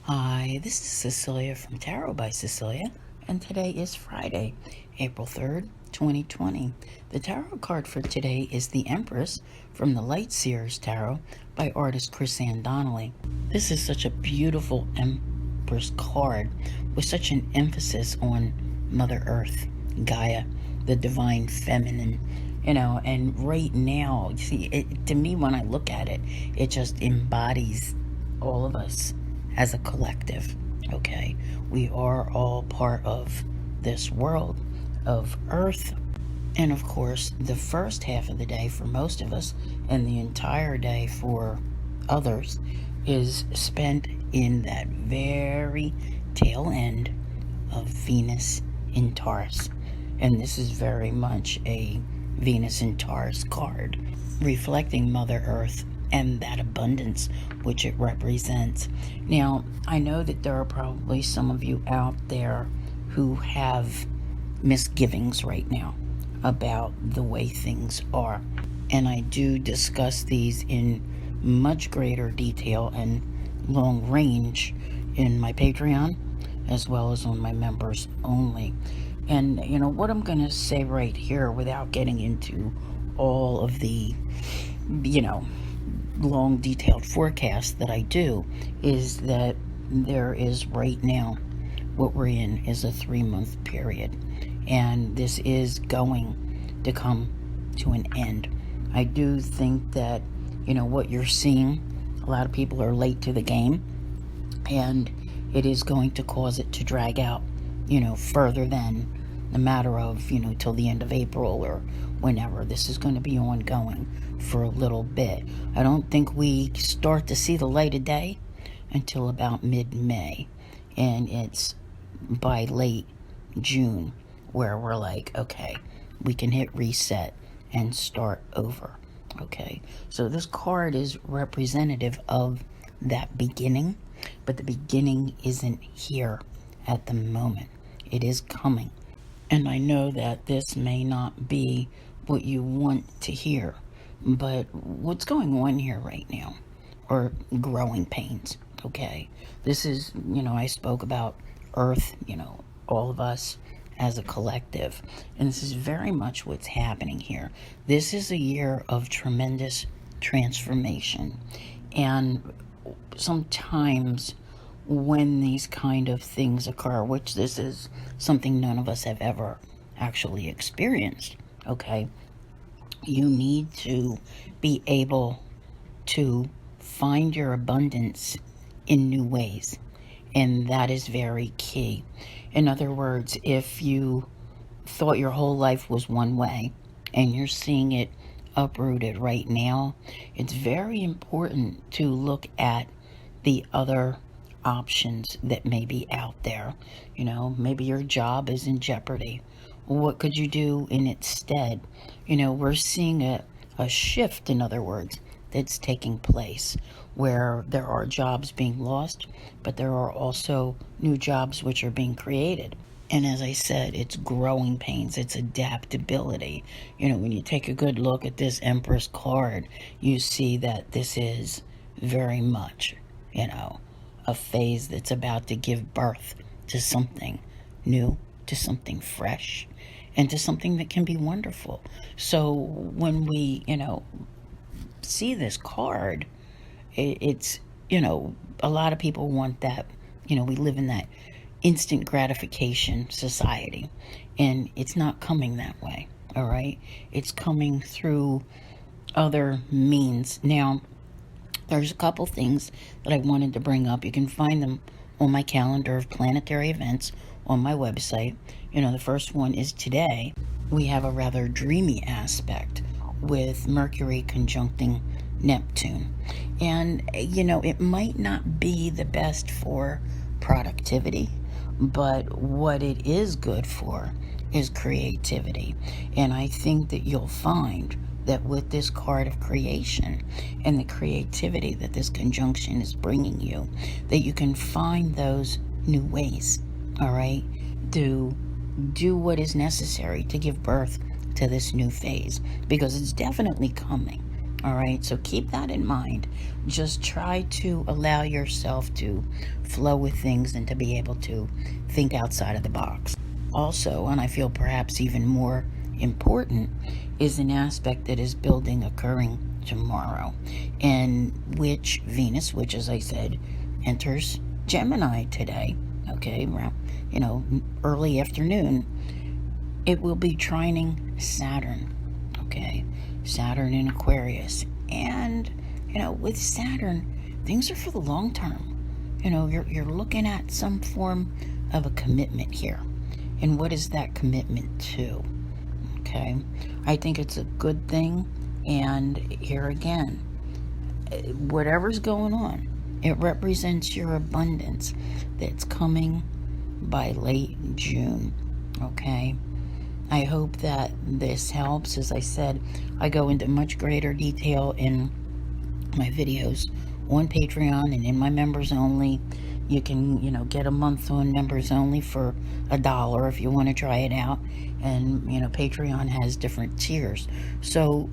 Hi, this is Cecelia from Tarot by Cecelia, and today is Friday, April 3rd, 2020. The tarot card for today is the Empress from the Lightseer's Tarot by artist Chris-Anne Donnelly. This is such a beautiful Empress card with such an emphasis on Mother Earth, Gaia, the divine feminine. And right now, to me, when I look at it, it just embodies all of us as a collective, okay? We are all part of this world of Earth. And of course, the first half of the day for most of us, and the entire day for others, is spent in that very tail end of Venus in Taurus. And this is very much a Venus in Taurus card, reflecting Mother Earth and that abundance which it represents. Now, I know that there are probably some of you out there who have misgivings right now about the way things are. And I do discuss these in much greater detail and long range in my Patreon, as well as on my members only. And what I'm going to say right here, without getting into all of the, long detailed forecast that I do, is that there is right now, what we're in is a 3-month period, and this is going to come to an end. I do think that what you're seeing, a lot of people are late to the game, and it is going to cause it to drag out further than a matter of till the end of April or whenever. This is going to be ongoing for a little bit. I don't think we start to see the light of day until about mid-May, and it's by late June where we're like, okay, we can hit reset and start over. Okay, so this card is representative of that beginning, but the beginning isn't here at the moment. It is coming. And I know that this may not be what you want to hear, but what's going on here right now are growing pains, okay? This is, I spoke about Earth, all of us as a collective, and this is very much what's happening here. This is a year of tremendous transformation, and sometimes when these kind of things occur, which this is something none of us have ever actually experienced, okay, you need to be able to find your abundance in new ways, and that is very key. In other words, if you thought your whole life was one way and you're seeing it uprooted right now, it's very important to look at the other options that may be out there. Maybe your job is in jeopardy. What could you do in its stead? We're seeing a shift, in other words, that's taking place where there are jobs being lost, but there are also new jobs which are being created. And as I said, it's growing pains, it's adaptability. When you take a good look at this Empress card, you see that this is very much, a phase that's about to give birth to something new, to something fresh, and to something that can be wonderful. So when we, see this card, it's, a lot of people want that, we live in that instant gratification society, and it's not coming that way, all right? It's coming through other means. Now, there's a couple things that I wanted to bring up. You can find them on my calendar of planetary events on my website. The first one is today. We have a rather dreamy aspect with Mercury conjuncting Neptune. And, it might not be the best for productivity, but what it is good for is creativity. And I think that you'll find that with this card of creation and the creativity that this conjunction is bringing you, that you can find those new ways, all right, to do what is necessary to give birth to this new phase, because it's definitely coming, All right, so keep that in mind. Just try to allow yourself to flow with things and to be able to think outside of the box. Also, and I feel perhaps even more important, is an aspect that is building occurring tomorrow, in which Venus, which as I said, enters Gemini today, okay, around, early afternoon. It will be trining Saturn, okay, Saturn in Aquarius. And, with Saturn, things are for the long term. You're looking at some form of a commitment here. And what is that commitment to? Okay, I think it's a good thing. And here again, whatever's going on, it represents your abundance that's coming by late June. Okay, I hope that this helps. As I said, I go into much greater detail in my videos on Patreon and in my members only. You can, get a month on members only for $1 if you want to try it out. And, Patreon has different tiers. So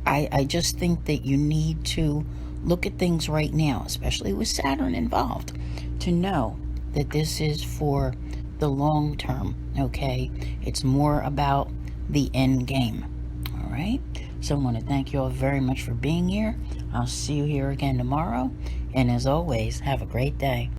I just think that you need to look at things right now, especially with Saturn involved, to know that this is for the long term, okay? It's more about the end game, all right? So I want to thank you all very much for being here. I'll see you here again tomorrow. And as always, have a great day.